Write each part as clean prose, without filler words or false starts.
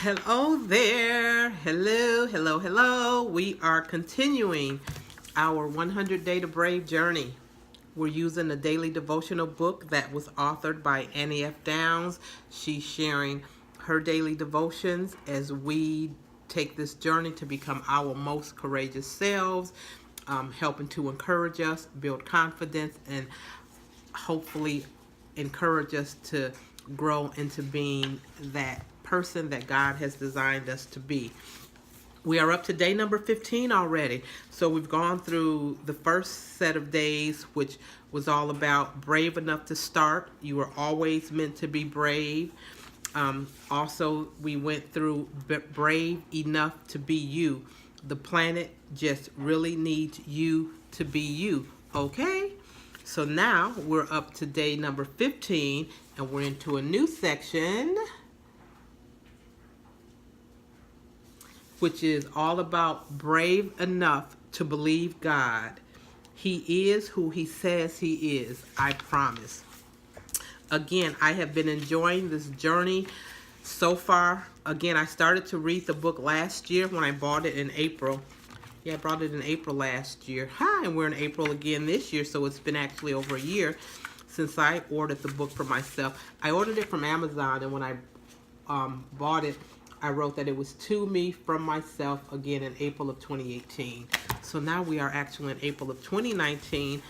Hello there. Hello, hello, hello. We are continuing our 100 Day to Brave journey. We're using a daily devotional book that was authored by Annie F. Downs. She's sharing her daily devotions as we take this journey to become our most courageous selves, helping to encourage us, build confidence, and hopefully encourage us to grow into being that person that God has designed us to be. We are up to day number 15 already. So we've gone through the first set of days, which was all about brave enough to start. You were always meant to be brave. Also, we went through brave enough to be you. The planet just really needs you to be you, okay? So now we're up to day number 15, and we're into a new section, which is all about brave enough to believe God. He is who he says he is, I promise. Again, I have been enjoying this journey so far. Again, I started to read the book last year when I bought it in April. Yeah, I bought it in April last year. And we're in April again this year, so it's been actually over a year since I ordered the book for myself. I ordered it from Amazon, and when I bought it, I wrote that it was to me from myself, again, in April of 2018. So now we are actually in April of 2019,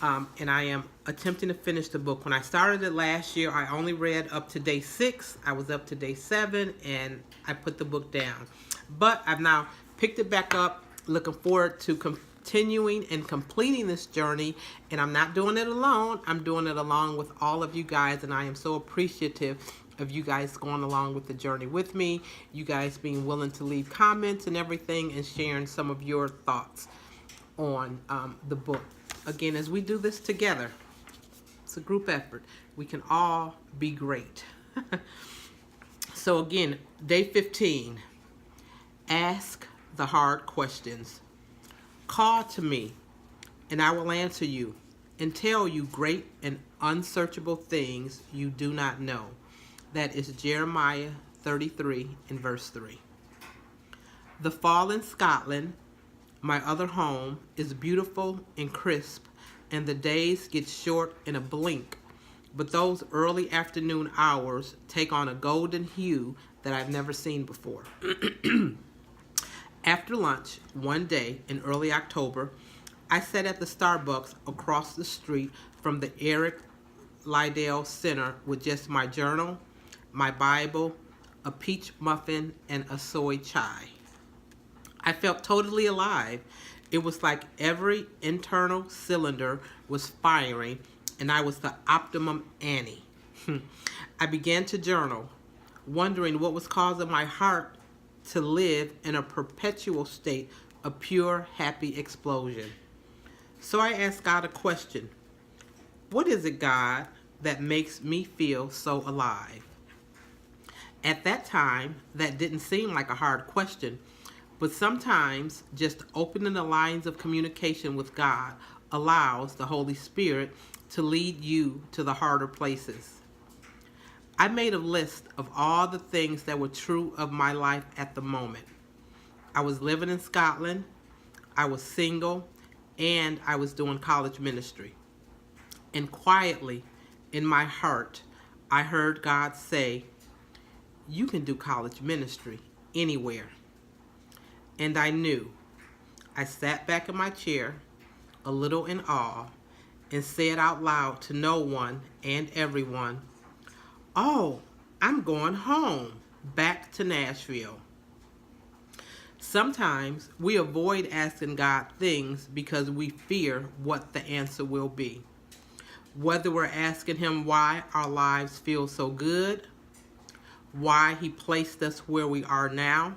and I am attempting to finish the book. When I started it last year, I only read up to day 6. I was up to day 7, and I put the book down. But I've now picked it back up, looking forward to continuing and completing this journey. And I'm not doing it alone. I'm doing it along with all of you guys, and I am so appreciative of you guys going along with the journey with me, you guys being willing to leave comments and everything, and sharing some of your thoughts on the book. Again, as we do this together, it's a group effort. We can all be great. So again, day 15, ask the hard questions. Call to me, and I will answer you and tell you great and unsearchable things you do not know. That is Jeremiah 33 and verse 3. The fall in Scotland, my other home, is beautiful and crisp, and the days get short in a blink, but those early afternoon hours take on a golden hue that I've never seen before. After lunch, one day in early October, I sat at the Starbucks across the street from the Eric Liddell Center with just my journal, my Bible, a peach muffin, and a soy chai. I felt totally alive. It was like every internal cylinder was firing, and I was the optimum Annie. I began to journal, wondering what was causing my heart to live in a perpetual state of pure, happy explosion. So I asked God a question. What is it, God, that makes me feel so alive? At that time, that didn't seem like a hard question, but sometimes just opening the lines of communication with God allows the Holy Spirit to lead you to the harder places. I made a list of all the things that were true of my life at the moment. I was living in Scotland, I was single, and I was doing college ministry. And quietly, in my heart, I heard God say, you can do college ministry anywhere. And I knew. I sat back in my chair, a little in awe, and said out loud to no one and everyone, oh, I'm going home, back to Nashville. Sometimes we avoid asking God things because we fear what the answer will be. Whether we're asking him why our lives feel so good, why he placed us where we are now,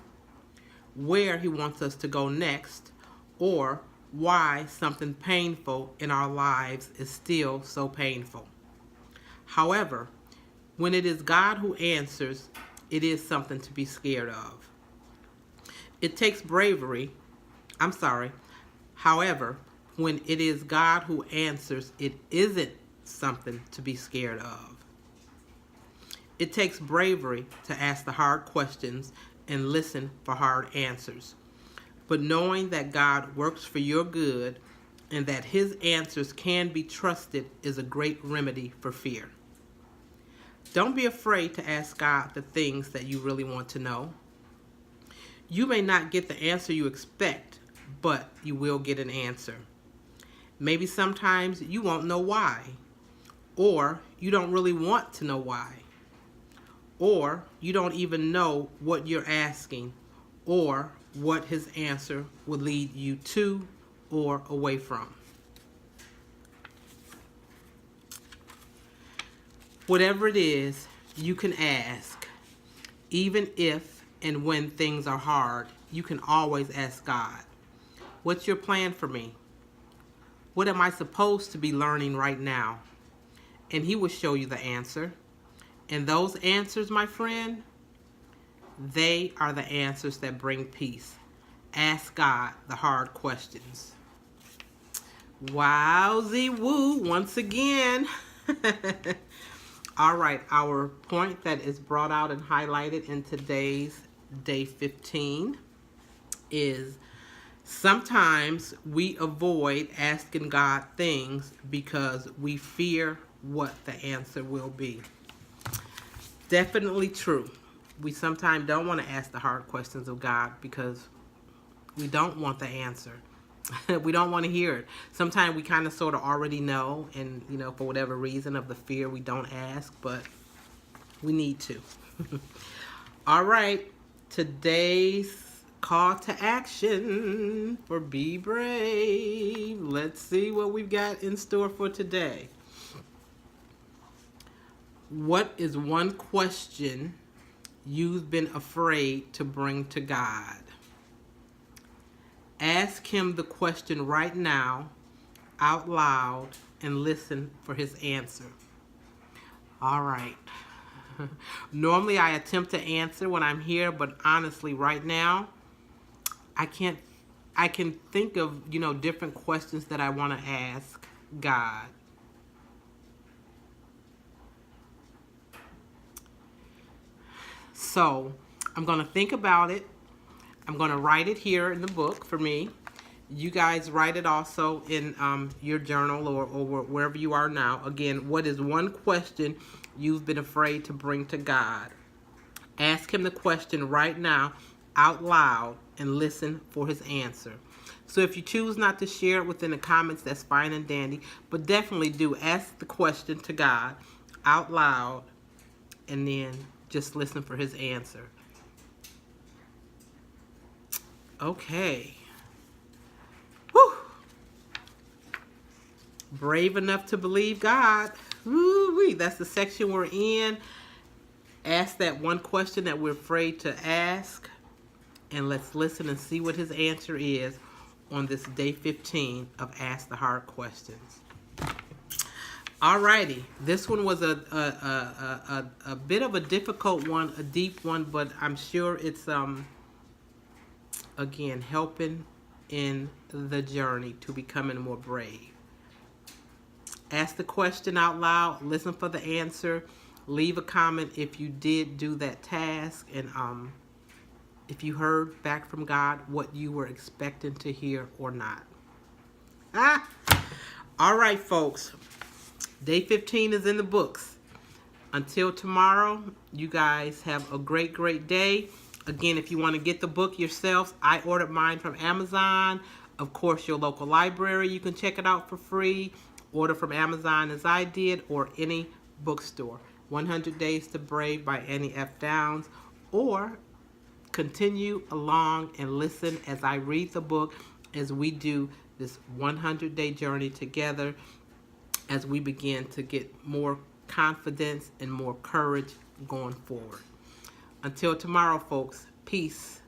where he wants us to go next, or why something painful in our lives is still so painful. However, when it is God who answers, it is something to be scared of. It takes bravery. However, when it is God who answers, it isn't something to be scared of. It takes bravery to ask the hard questions and listen for hard answers. But knowing that God works for your good and that his answers can be trusted is a great remedy for fear. Don't be afraid to ask God the things that you really want to know. You may not get the answer you expect, but you will get an answer. Maybe sometimes you won't know why, or you don't really want to know why, or you don't even know what you're asking, or what his answer will lead you to or away from. Whatever it is, you can ask. Even if and when things are hard, you can always ask God, what's your plan for me? What am I supposed to be learning right now? And he will show you the answer. And those answers, my friend, they are the answers that bring peace. Ask God the hard questions. Wowzy woo, once again. All right, our point that is brought out and highlighted in today's day 15 is sometimes we avoid asking God things because we fear what the answer will be. Definitely true. We sometimes don't want to ask the hard questions of God because we don't want the answer. We don't want to hear it. Sometimes we kind of sort of already know, and for whatever reason of the fear, we don't ask, but we need to. All right, today's call to action for Be Brave. Let's see what we've got in store for today. What is one question you've been afraid to bring to God? Ask him the question right now, out loud, and listen for his answer. All right. Normally I attempt to answer when I'm here, but honestly, right now, I can think of, different questions that I want to ask God. So, I'm going to think about it. I'm going to write it here in the book for me. You guys write it also in your journal or wherever you are now. Again, what is one question you've been afraid to bring to God? Ask him the question right now, out loud, and listen for his answer. So if you choose not to share it within the comments, that's fine and dandy. But definitely do ask the question to God out loud, and then just listen for his answer. Okay. Whew. Brave enough to believe God. Woo-wee. That's the section we're in. Ask that one question that we're afraid to ask. And let's listen and see what his answer is on this day 15 of Ask the Hard Questions. Alrighty. This one was a bit of a difficult one, a deep one, but I'm sure it's again, helping in the journey to becoming more brave. Ask the question out loud, listen for the answer, leave a comment if you did do that task, and if you heard back from God what you were expecting to hear or not. All right, folks. Day 15 is in the books. Until tomorrow, you guys have a great, great day. Again, if you want to get the book yourselves, I ordered mine from Amazon. Of course, your local library, you can check it out for free. Order from Amazon as I did, or any bookstore. 100 Days to Brave by Annie F. Downs. Or continue along and listen as I read the book as we do this 100-day journey together, as we begin to get more confidence and more courage going forward. Until tomorrow, folks, peace.